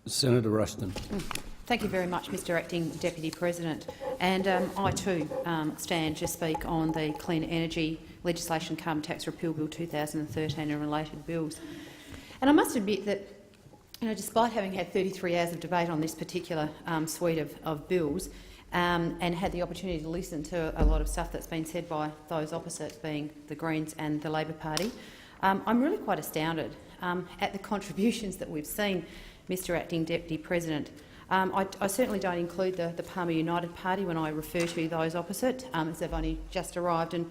Senator Ruston. Thank you very much, Mr Acting Deputy President. And I too stand to speak on the Clean Energy Legislation Carbon Tax Repeal Bill 2013 and related bills. And I must admit that, despite having had 33 hours of debate on this particular suite of bills and had the opportunity to listen to a lot of stuff that's been said by those opposite, being the Greens and the Labor Party, I'm really quite astounded at the contributions that we've seen, Mr Acting Deputy President. I certainly don't include the Palmer United Party when I refer to those opposite, as they've only just arrived, and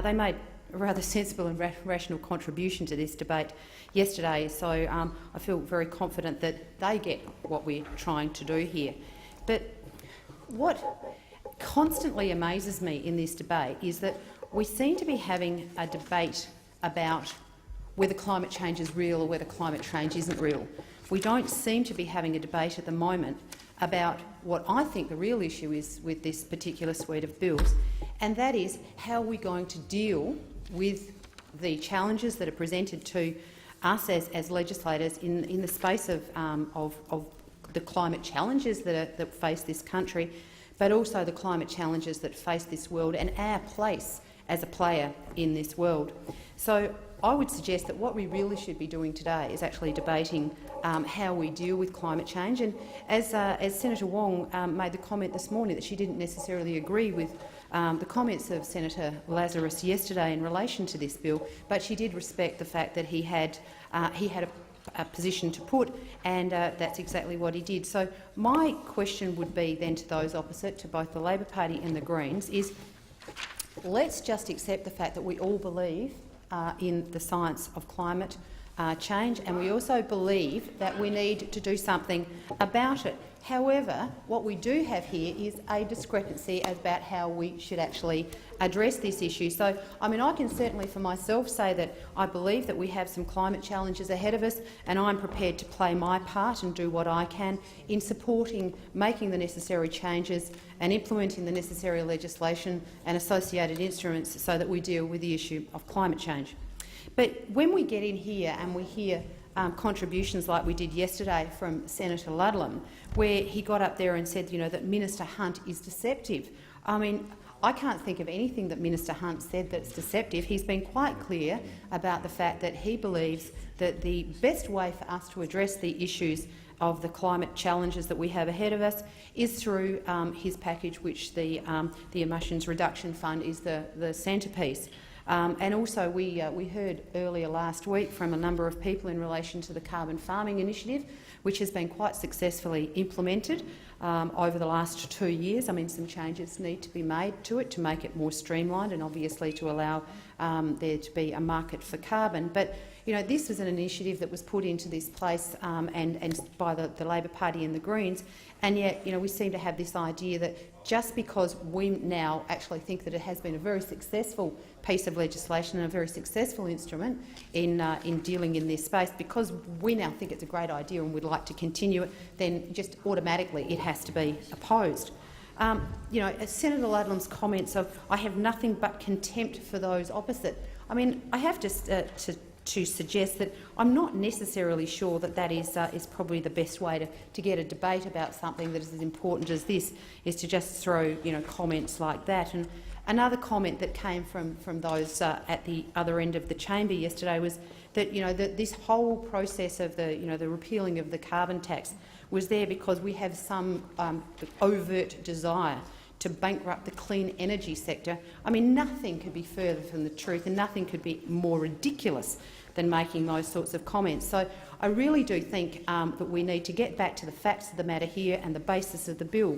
they made a rather sensible and rational contribution to this debate yesterday, so I feel very confident that they get what we're trying to do here. But what constantly amazes me in this debate is that we seem to be having a debate about whether climate change is real or whether climate change isn't real. We don't seem to be having a debate at the moment about what I think the real issue is with this particular suite of bills, and that is how we're going to deal with the challenges that are presented to us as legislators in the space of the climate challenges that face this country, but also the climate challenges that face this world and our place as a player in this world. So I would suggest that what we really should be doing today is actually debating how we deal with climate change. And as Senator Wong made the comment this morning that she didn't necessarily agree with the comments of Senator Lazarus yesterday in relation to this bill, but she did respect the fact that he had a position to put, and that's exactly what he did. So my question would be then to those opposite, to both the Labor Party and the Greens, is let's just accept the fact that we all believe in the science of climate change, and we also believe that we need to do something about it. However, what we do have here is a discrepancy about how we should actually address this issue. So, I can certainly for myself say that I believe that we have some climate challenges ahead of us, and I'm prepared to play my part and do what I can in supporting making the necessary changes and implementing the necessary legislation and associated instruments so that we deal with the issue of climate change. But when we get in here and we hear contributions like we did yesterday from Senator Ludlam, where he got up there and said, that Minister Hunt is deceptive. I can't think of anything that Minister Hunt said that's deceptive. He's been quite clear about the fact that he believes that the best way for us to address the issues of the climate challenges that we have ahead of us is through his package, which the Emissions Reduction Fund is the centrepiece. And also we heard earlier last week from a number of people in relation to the Carbon Farming Initiative, which has been quite successfully implemented over the last 2 years. Some changes need to be made to it to make it more streamlined and obviously to allow there to be a market for carbon. But this was an initiative that was put into this place and by the Labor Party and the Greens, and yet we seem to have this idea that just because we now actually think that it has been a very successful piece of legislation and a very successful instrument in dealing in this space, because we now think it's a great idea and would like to continue it, then just automatically it has to be opposed. Senator Ludlam's comments of "I have nothing but contempt for those opposite." I have to suggest that I'm not necessarily sure that that is probably the best way to get a debate about something that is as important as this, is to just throw comments like that. And another comment that came from those at the other end of the chamber yesterday was that that this whole process of the repealing of the carbon tax was there because we have some overt desire to bankrupt the clean energy sector. Nothing could be further from the truth, and nothing could be more ridiculous than making those sorts of comments. So I really do think that we need to get back to the facts of the matter here and the basis of the bill.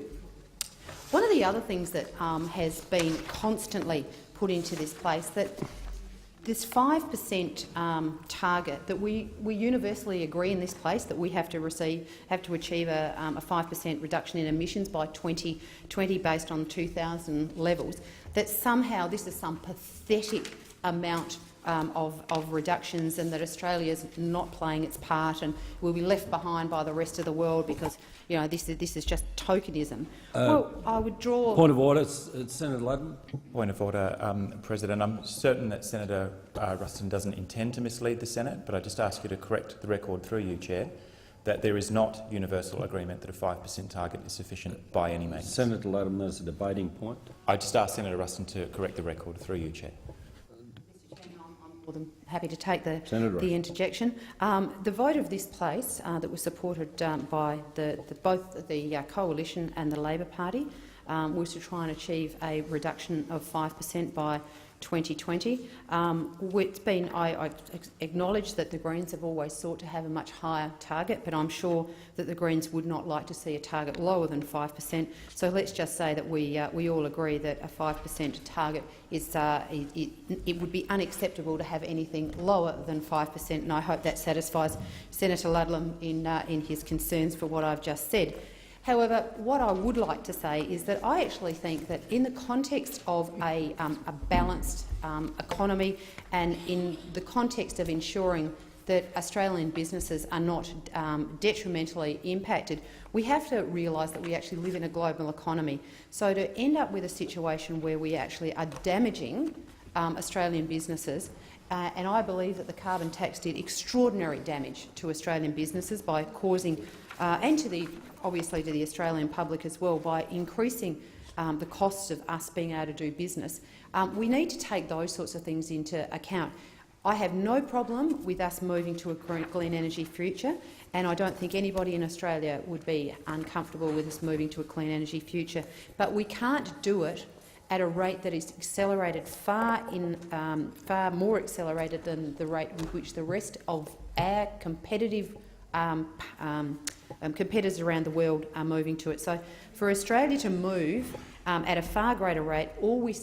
One of the other things that has been constantly put into this place, that this 5% target that we universally agree in this place that we have to achieve a 5% reduction in emissions by 2020 based on 2000 levels, that somehow this is some pathetic amount of reductions, and that Australia is not playing its part and will be left behind by the rest of the world because this is just tokenism. Well, I would draw. Point of order, Senator Ludlam. Point of order, President. I'm certain that Senator Ruston doesn't intend to mislead the Senate, but I just ask you to correct the record through you, Chair. that there is not universal agreement that a 5% target is sufficient by any means. Senator Latham, there's a debating point. I just asked Senator Ruston to correct the record through you, Chair. I'm more than happy to take the interjection. The vote of this place that was supported by both the Coalition and the Labor Party was to try and achieve a reduction of 5% by 2020. I acknowledge that the Greens have always sought to have a much higher target, but I'm sure that the Greens would not like to see a target lower than 5%. So let's just say that we all agree that a 5% target is it would be unacceptable to have anything lower than 5%, and I hope that satisfies Senator Ludlam in his concerns for what I've just said. However, what I would like to say is that I actually think that in the context of a balanced economy and in the context of ensuring that Australian businesses are not detrimentally impacted, we have to realise that we actually live in a global economy. So to end up with a situation where we actually are damaging Australian businesses, and I believe that the carbon tax did extraordinary damage to Australian businesses by causing, and obviously to the Australian public as well, by increasing the costs of us being able to do business. We need to take those sorts of things into account. I have no problem with us moving to a clean energy future, and I don't think anybody in Australia would be uncomfortable with us moving to a clean energy future. But we can't do it at a rate that is accelerated far more accelerated than the rate with which the rest of our competitive competitors around the world are moving to it. So for Australia to move at a far greater rate, all we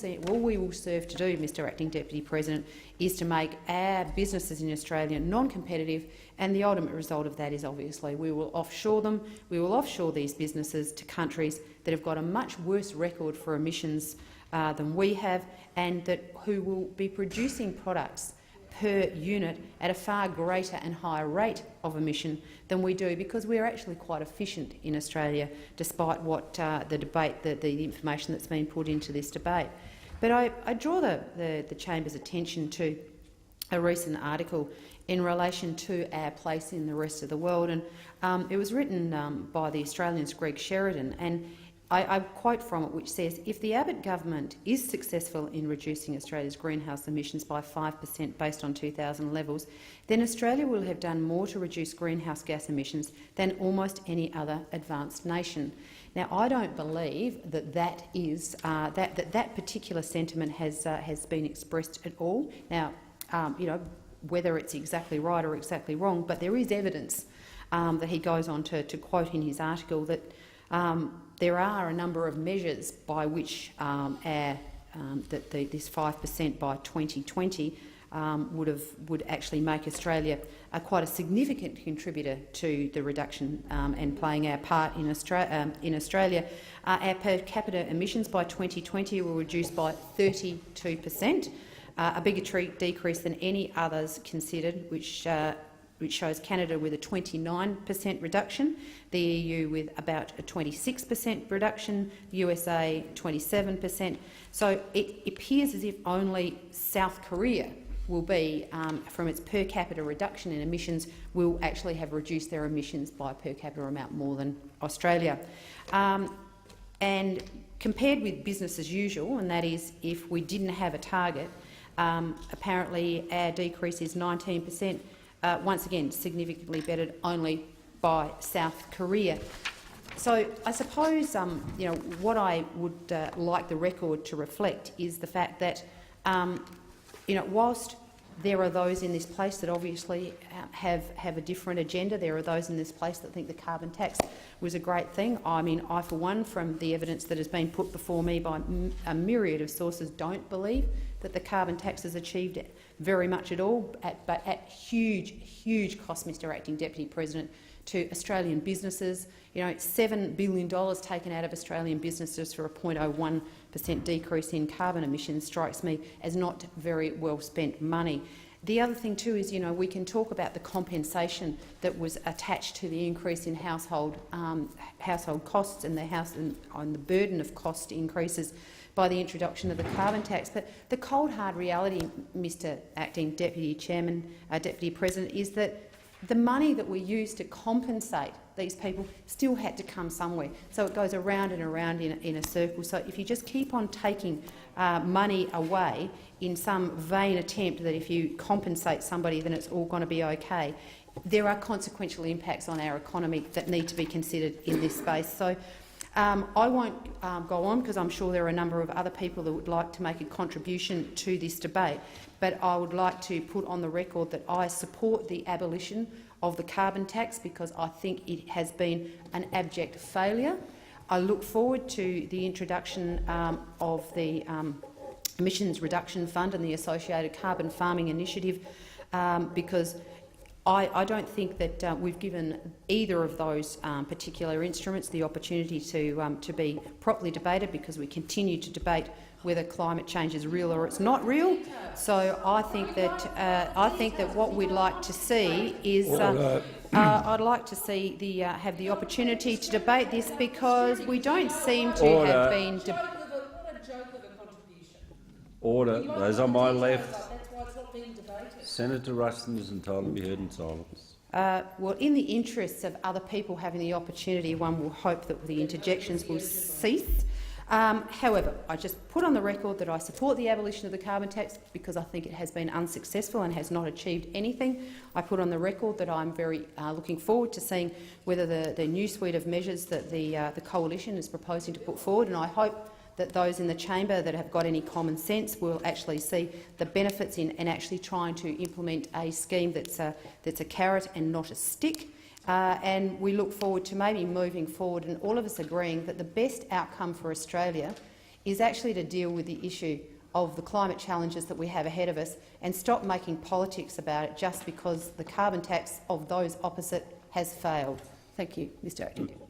will serve to do, Mr Acting Deputy President, is to make our businesses in Australia non-competitive, and the ultimate result of that is obviously we will offshore them. We will offshore these businesses to countries that have got a much worse record for emissions than we have, and who will be producing products per unit at a far greater and higher rate of emission than we do, because we're actually quite efficient in Australia, despite what the information that's been put into this debate. But I draw the Chamber's attention to a recent article in relation to our place in the rest of the world, and it was written by the Australian's Greg Sheridan, and I quote from it, which says, "If the Abbott government is successful in reducing Australia's greenhouse emissions by 5% based on 2000 levels, then Australia will have done more to reduce greenhouse gas emissions than almost any other advanced nation." Now, I don't believe that that particular sentiment has been expressed at all. Now, whether it's exactly right or exactly wrong, but there is evidence that he goes on to quote in his article that there are a number of measures by which this 5% by 2020 would actually make Australia quite a significant contributor to the reduction and playing our part in Australia. Our per capita emissions by 2020 will reduce by 32%, a bigger decrease than any others considered, which shows Canada with a 29% reduction, the EU with about a 26% reduction, the USA 27%. So it appears as if only South Korea will be, from its per capita reduction in emissions, will actually have reduced their emissions by per capita amount more than Australia. And compared with business as usual, and that is if we didn't have a target, apparently our decrease is 19%. Once again, significantly bettered only by South Korea. So I suppose what I would like the record to reflect is the fact that whilst there are those in this place that obviously have a different agenda, there are those in this place that think the carbon tax was a great thing. I mean, I, for one, from the evidence that has been put before me by a myriad of sources, don't believe that the carbon tax has achieved very much at all, but at huge cost, Mr Acting Deputy President, to Australian businesses. $7 billion taken out of Australian businesses for a 0.01% decrease in carbon emissions strikes me as not very well spent money. The other thing too is, we can talk about the compensation that was attached to the increase in household costs and the burden of cost increases by the introduction of the carbon tax. But the cold hard reality, Mr Acting Deputy President, is that the money that we use to compensate these people still had to come somewhere. So it goes around and around in a circle. So if you just keep on taking money away in some vain attempt that if you compensate somebody then it's all going to be okay, there are consequential impacts on our economy that need to be considered in this space. So I won't go on because I'm sure there are a number of other people that would like to make a contribution to this debate, but I would like to put on the record that I support the abolition of the carbon tax because I think it has been an abject failure. I look forward to the introduction of the Emissions Reduction Fund and the associated carbon farming initiative because I don't think that we've given either of those particular instruments the opportunity to be properly debated because we continue to debate whether climate change is real or it's not real. So I think that what we'd like to see is I'd like to see have the opportunity to debate this because we don't seem to have been. Order. Those on my left. Senator Ruston is entitled to be heard in silence. Well, in the interests of other people having the opportunity, one will hope that the interjections will cease. However, I just put on the record that I support the abolition of the carbon tax because I think it has been unsuccessful and has not achieved anything. I put on the record that I'm very looking forward to seeing whether the new suite of measures that the coalition is proposing to put forward, and I hope that those in the chamber that have got any common sense will actually see the benefits in actually trying to implement a scheme that's a carrot and not a stick. And we look forward to maybe moving forward and all of us agreeing that the best outcome for Australia is actually to deal with the issue of the climate challenges that we have ahead of us and stop making politics about it just because the carbon tax of those opposite has failed. Thank you, Mr Acting.